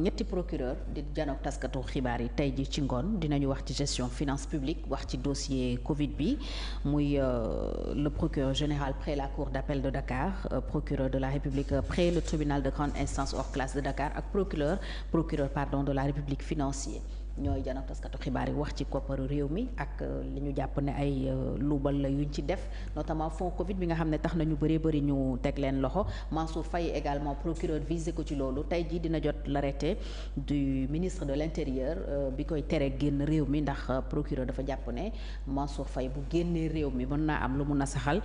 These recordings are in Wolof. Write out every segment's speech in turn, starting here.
ñetti procureur di janook taskatu xibaar yi tey ji ci ngoon dinañu wax ci gestion finance publique wax ci dossier Covid bi muy le procureur général près la cour d'appel de Dakar procureur de la République près le tribunal de grande instance hors classe de Dakar ak procureur de la République financier ñooy janook taskatu xibaar yi wax ci kopparu réew mi ak li ñu jàpp ne ay luubal la yuñ ci def notamment fonds Covid bi nga xam ne tax nañu bëri ñu teg leen loxo Mansour Faye également procureur visé ko ci loolu tey jii dina jot l'arrêté du ministre de l'intérieur bi koy tere génn réew mi ndax procureur dafa jàpp ne Mansour Faye bu génnee réew mi mën naa am lu mun a saxal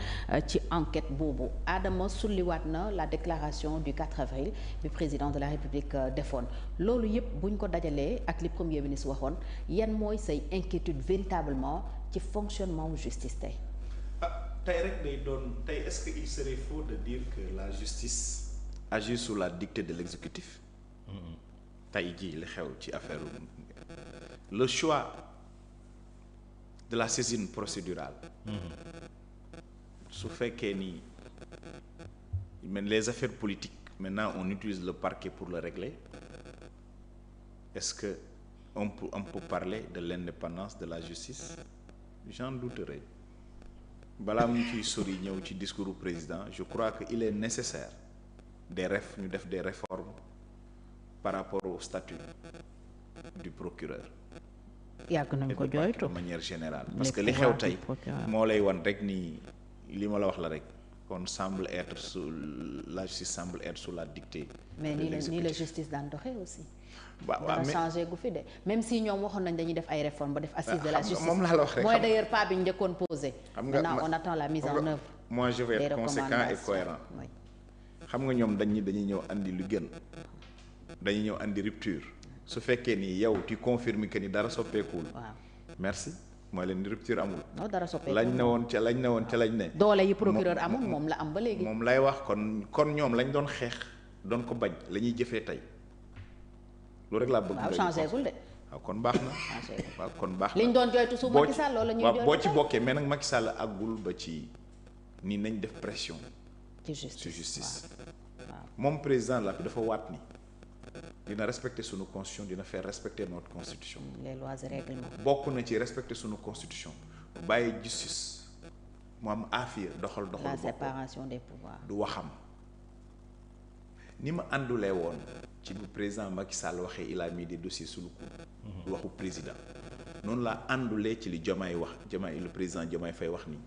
ci enquête boobu Adama sulliwaat na la déclaration du 4 avril bi président de la République defoon loolu yëpp buñ ko dajalee ak li premier ministre waxoon yan mooy say inquiétude véritablement ci fonctionnement wu justice tey. Tey rek day doon tey est-ce que il serait faux de dire que la justice agit sous la dictée de l'exécutif. Tey jii li xew ci affaire le choix de la saisine procédurale. su fekkee ni mais les affaires politiques maintenant on utilise le parquet pour le régler est-ce que on peut parler de l'indépendance de la justice? J'en douterai. Balaa mu ciy sori ñëw ci discours du président je crois que il est nécessaire ñu def des réformes par rapport au statut du procureur. yàgg nañ ko jooytu de manière générale. parce que li xew tey moo lay wan rek ni li ma la wax la rek kon la justice semble être sous la dictée. mais nii la justice daan doxee aussi. waaw mais changé gu fi de même si ñoom waxoon nañ dañuy def ay réformes ba def assise de la justice moom laa la wax rek mooy d'ailleurs pas bi ñu njëkkoon posé. xam nga maintenant on attend la mise en œuvre. moi je vais être conséquent et cohérent. xam nga ñoom dañuy ñëw andi lu gën dañuy ñëw andi rupture su fekkee ni yow tu confirmes que ni dara soppeekuwul. waaw merci mooy leen rupture amul. non dara soppeekuwul lañ ne woon ca lañ ne. doole yi procureur amul moom la am ba léegi. moom lay wax kon ñoom lañ doon xeex doon ko bañ la ñuy jëfee tey. loolu rek laa bëgg. waaw changé gul de. waaw kon baax na. waaw kon baax na liñ doon jooytu su Macky Sall loolu la ñuy jooytu boo ci bokkee mais nag Macky Sall àggul ba ci ni nañ def pression. ci justice waaw moom président la dafa waat ni dina respecter sunu constitution dina faire respecter notre constitution. les lois et règlements. bokk na ci respecter sunu constitution bàyyi justice mu am affaire doxal. la séparation des pouvoirs. du waxam ni ma àndulee woon. ci bu président Macky Sall waxee il a mis des dossiers sous le coup. waxu président noonu laa àndulee ci li Diomaye wax le président Diomaye Faye wax ni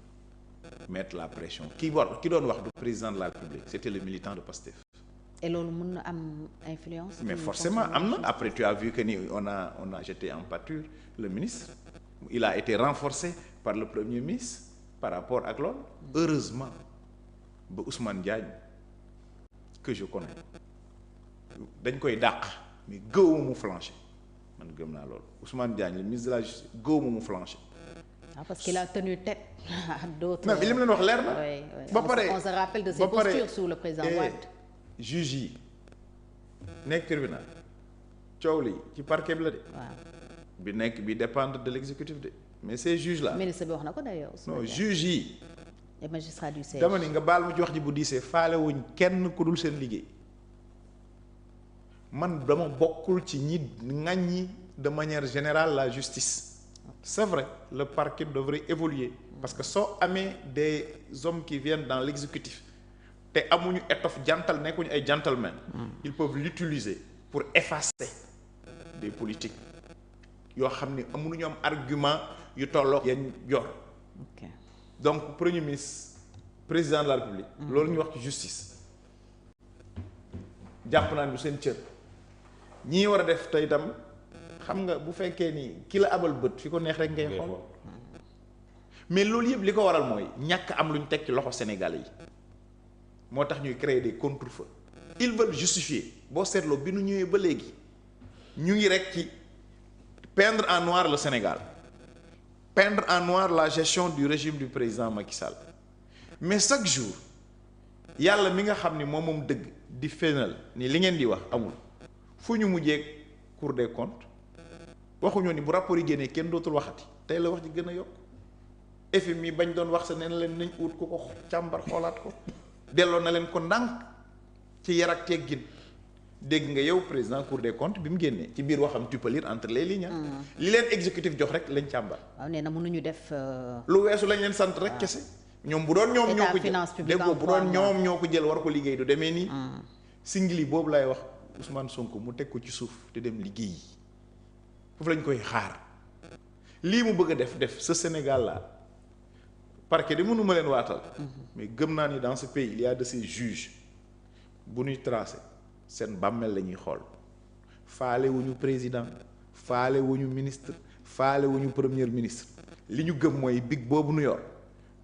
mettre la pression ki doon wax du président de la République c'était le militant de Pastef. et loolu mën na am influence. mais forcément am na après tu as vu que ni on a jeté en pâture le ministre il a été renforcé par le premier ministre par rapport ak loolu. heureusement ba Ousmane Diagne que je connais. dañ koy dàq mais gëwuma mu flancher man gëm naa loolu Ousmane Diagne le ministre de la justice gëwuma mu flancher. parce qu'il a tenu tête à d'autres. mais li mu leen wax leer na. ba pare on se rappelle de ses postures sous le président Wade. juge yi nekk tribunal coow li ci parquet bi la de. waaw bi dépendre de l'exécutif de mais ces juges là. ministre bi wax na ko d'ailleurs. non juge yi. les magistrats du siège. dama ni nga baal ma ci wax ji bu diisee faale wuñ kenn ku dul seen liggéey. man dama bokkul ci ñi ŋàññi de manière générale la justice c'est vrai le parquet devrait évoluer parce que soo amee des hommes qui viennent dans l'exécutif te amuñu étoffe nekkuñu ay gentlemen ils peuvent l'utiliser pour effacer des politiques yoo xam ni amuñu am argument yu tolloo yeen yor donc premier ministre président de la République loolu ñu wax ci justice jàpp naa du seen cër ñii war a def tey itam xam nga bu fekkee ni ki la abal bët fi ko neex rek ngay xool mais loolu yëpp li ko waral mooy ñàkk am lu ñu teg ci loxo Sénégalais yi moo tax ñuy créer des contre-feux ils veulent justifier boo seetloo bi nu ñëwee ba léegi ñu ngi rek ci peindre en noir le Sénégal peindre en noir la gestion du régime du président Macky Sall mais chaque jour yàlla mi nga xam ni moom dëgg di fénal ni li ngeen di wax amul fu ñu mujjee Cour des comptes waxuñoo ni bu rapport yi génnee kenn dootul waxati tey la wax ji gën a yokk FMI bañ doon wax sa nee na leen nañ ut ku ko càmbar xoolaat ko delloo na leen ko ndànk ci yar ak teggin dégg nga yow président Cour des comptes bi mu génnee ci biir waxam tu peux lire entre les lignes. li leen exécutif jox rek lañ càmbar. waaw nee na mënuñu def. lu weesu lañ leen sant rek kese. ñoom bu doon ñoom ñoo ko jël dégg bu doon ñoom ñoo ko jël war ko liggéey du demee nii. singli boobu lay wax Ousmane Sonko mu teg ko ci suuf te dem liggéey foofu lañ koy xaar lii mu bëgg a def ce Sénégal là parquet de mënuma leen waatal. mais gëm naa ni dans ce pays il y a de ces juges bu ñuy tracé. seen bàmmeel la ñuy xool faale wuñu président faale wuñu ministre faale wuñu premier ministre li ñu gëm mooy big boobu nu yor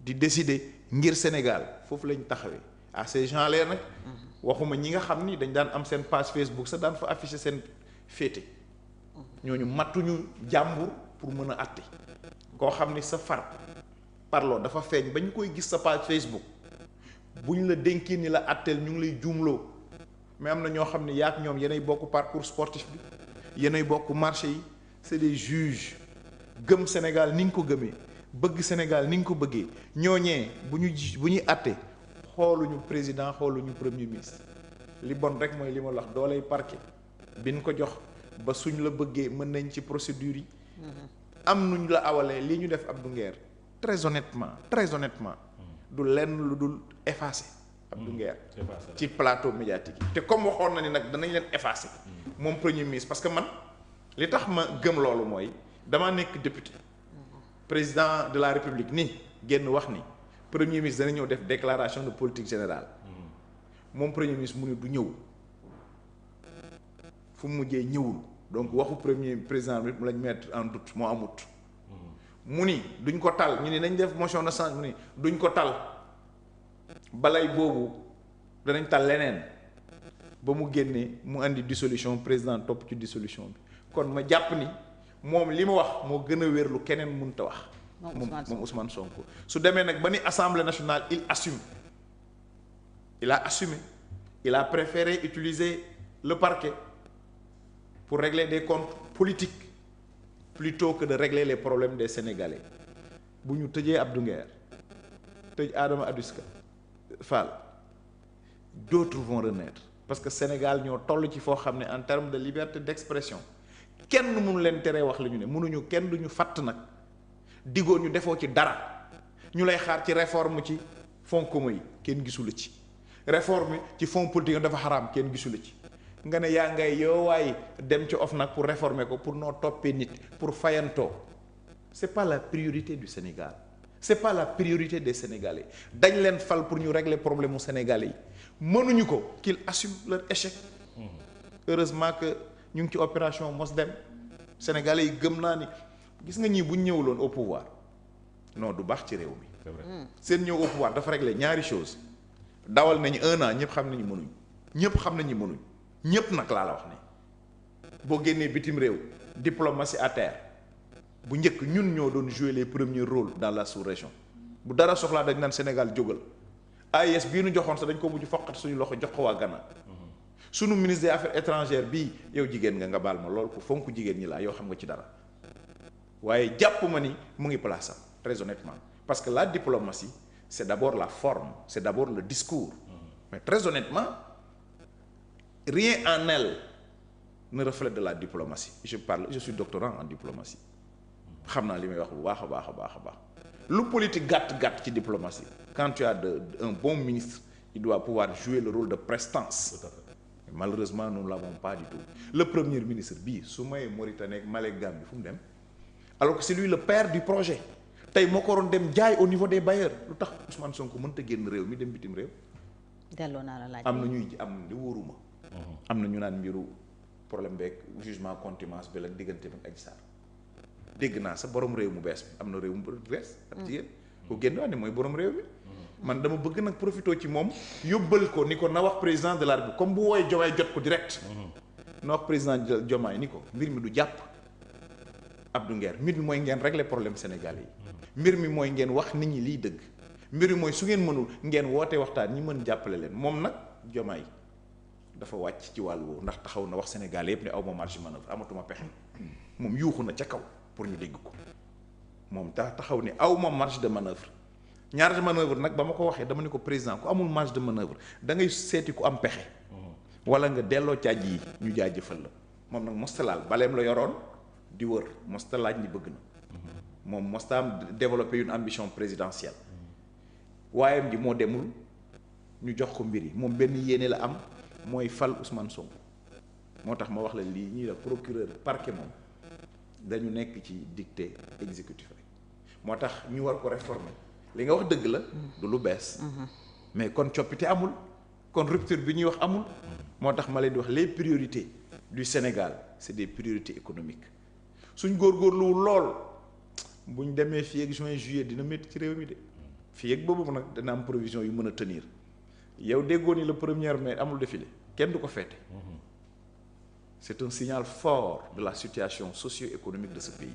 di décider ngir Sénégal foofu lañ taxawee à ces gens là nag waxuma ñi nga xam ni dañ daan am seen page Facebook sax daan fa afficher seen féete ñooñu mattuñu jàmbur pour mën a àtte koo xam ni sa far parloo dafa feeñ ba ñu koy gis sa page Facebook buñ la dénkee ni la àtteel ñu ngi lay juumloo mais am na ñoo xam ne yaak ñoom yenay bokk parcours sportif bi yenay bokk marché yi c'est des juges gëm Sénégal ni nga ko gëmee bëgg Sénégal ni nga ko bëggee ñooñee bu ñuy àtte xooluñu président xooluñu premier ministre li bon rek mooy li ma wax dooley parquet bi ñu ko jox ba suñ la bëggee mën nañ ci procédure yi am nuñ la awalee lii ñu def Abdou Nguer très honnêtement du lenn lu dul effacé Abdou Nguer ci plateau médiatique yi te comme waxoon na ni nag danañ leen effacer moom premier ministre parce que man li tax ma gëm loolu mooy damaa nekk député président de la république ni génn wax ni premier ministre dana ñëw def déclaration de politique générale moom premier ministre mu ne du ñëw fu mu mujjee ñëwul donc waxu premier président bi mu lañ mettre en doute moo amut mu ni duñ ko tal ñu ni nañ def motion de censure mu ni duñ ko tal balay boobu danañ tal leneen ba mu génnee mu indi dissolution président topp ci dissolution bi kon ma jàpp ni moom li ma wax moo gën a wér lu keneen mënta wax moom Ousmane Sonko su demee nag ba ni assemblée nationale il a assumé il a préféré utiliser le parquet pour régler des comptes politiques plutôt que de régler les problèmes des Sénégalais bu ñu tëjee Abdou Nguer tëj Adama Aduska Fall d'autres vont renaître parce que Sénégal ñoo toll ci foo xam ne en termes de liberté d'expression kenn mënu leen teree wax li ñu ne mënuñu kenn duñu fatt nag diggoo ñu defoo ci dara ñu lay xaar ci réforme ci fonds commun yi kenn gisula ci réforme ci fonds politique dafa xaraam kenn gisula ci nga ne yaa ngay yoowaay dem ci OFNAC pour réformer ko pour noo toppee nit pour fayantoo c'est pas la priorité du Sénégal c'est pas la priorité des Sénégalais dañ leen fal pour ñu régler problème mu Sénégalais yi mënuñu ko qu'ils assument leur échec heureusement que ñu ngi ci opération mos dem Sénégalais yi gëm naa ni gis nga ñii bu ñu ñëwuloon au pouvoir non du baax ci réew mi c'est vrai seen ñëw au pouvoir dafa régler ñaari chose dawal nañu 1 an ñëpp xam nañu mënuñ ñëpp nag laa la wax ne boo génnee bitim réew diplomatie à terre bu njëkk ñun ñoo doon jouer les premiers rôles dans la sous-région bu dara soxlaa dañ naan Sénégal jógal AIS bii nu joxoon sax dañ ko mujj foqat suñu loxo jox ko waa Ghana sunu ministre des affaires étrangères bii yow jigéen nga baal ma lool ko fonk jigéen ñi laa yow xam nga ci dara waaye jàpp ma ni mu ngi place am très honnêtement parce que la diplomatie c'est d'abord la forme c'est d'abord le discours mais très honnêtement rien en elle ne reflète de la diplomatie je suis doctorant en diplomatie xam naa li may wax bu baax a baax lu politique gàtt ci diplomatie quand tu as un bon ministre il doit pouvoir jouer le rôle de prestance. Tout à fait. Malheureusement nous ne l'avons pas du tout le premier ministre bii su may Mauritanie ak Mali ak Gambie fu mu dem alors que c'est lui le père du projet tey moo ko waroon dem jaay au niveau des bailleurs lu tax Ousmane Sonko mënta génn réew mi dem bitim réew. delloo naa la laaj am na ñuy am li wóoruma. am na ñu naan mbiru problème beeg jugement contumace bi la diggante ak Adji Sarr dégg naa sa borom réew mu bees bi am na réew mu bees. ak jigéen ku génn wax ne mooy borom réew mi. man dama bëgg nag profité ci moom yóbbal ko ni ko na wax président de la République comme bu wooyee Diomaye jot ko direct. na wax président Diomaye ni ko mbir mi du jàpp Abdou Nguer mbir mi mooy ngeen régler problème sénégalais yi. mbir mi mooy ngeen wax nit ñi liy dëgg. mbir mi mooy su ngeen mënul ngeen woote waxtaan ñi mën jàppale leen moom nag Diomaye dafa wàcc ci wàll woowu ndax taxaw na wax sénégalais yëpp ne aw ma marge de manœuvre amatuma pexe moom yuuxu na ca kaw pour ñu dégg ko moom taxaw ni aw ma marge de manœuvre. marge de manœuvre nag ba ma ko waxee dama ne ko président ku amul marge de manœuvre da ngay seeti ku am pexe wala nga delloo càjj yi ñu jaajëfal la moom nag mostalaal baleem la yoroon di wër mostalaaj ni bëgg na moom mosta am développer une ambition présidentielle waayam ji moo demul ñu jox ko mbir yi moom benn yéene la am mooy fal Ousmane Sonko moo tax ma wax la lii ñuy la procureur parquet moom dañu nekk ci dictée exécutif rek moo tax ñu war ko réformer li nga wax dëgg la du lu bees mais kon coppite amul kon rupture bi ñuy wax amul moo tax ma leen di wax les priorités du Sénégal c'est des priorités économiques suñ góorgóorluwul lool buñ demee fii ak juin juillet dina métti ci réew mi de fii ak boobu nag dana am provision yu mën a tenir yow déggoo ni le 1er mai amul défilé kenn du ko feete c'est un signal fort de la situation socio-économique de ce pays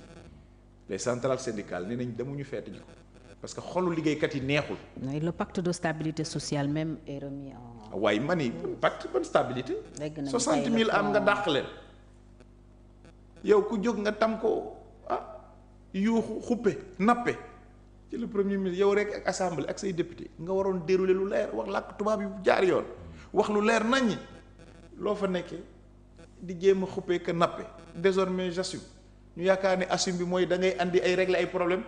les centrales syndicales nee nañ demuñu feete ji ko parce que xolu liggéeykat yi neexul. le pacte de stabilité sociale même est remis en. waaye ma ni pacte bonne stabilité. dégg nañu 60 000 am nga dàq leen yow ku jóg nga tam ko yuuxu xuppe nappe ci le premier ministre yow rek ak assemblée ak say député nga waroon dérouler lu leer wax làkk tubaab yu jaar yoon wax lu leer naññi loo fa nekkee di jéem a xuppe ka nappe désormais j'assume ñu yaakaar ne assume bi mooy da ngay andi ay régler ay problème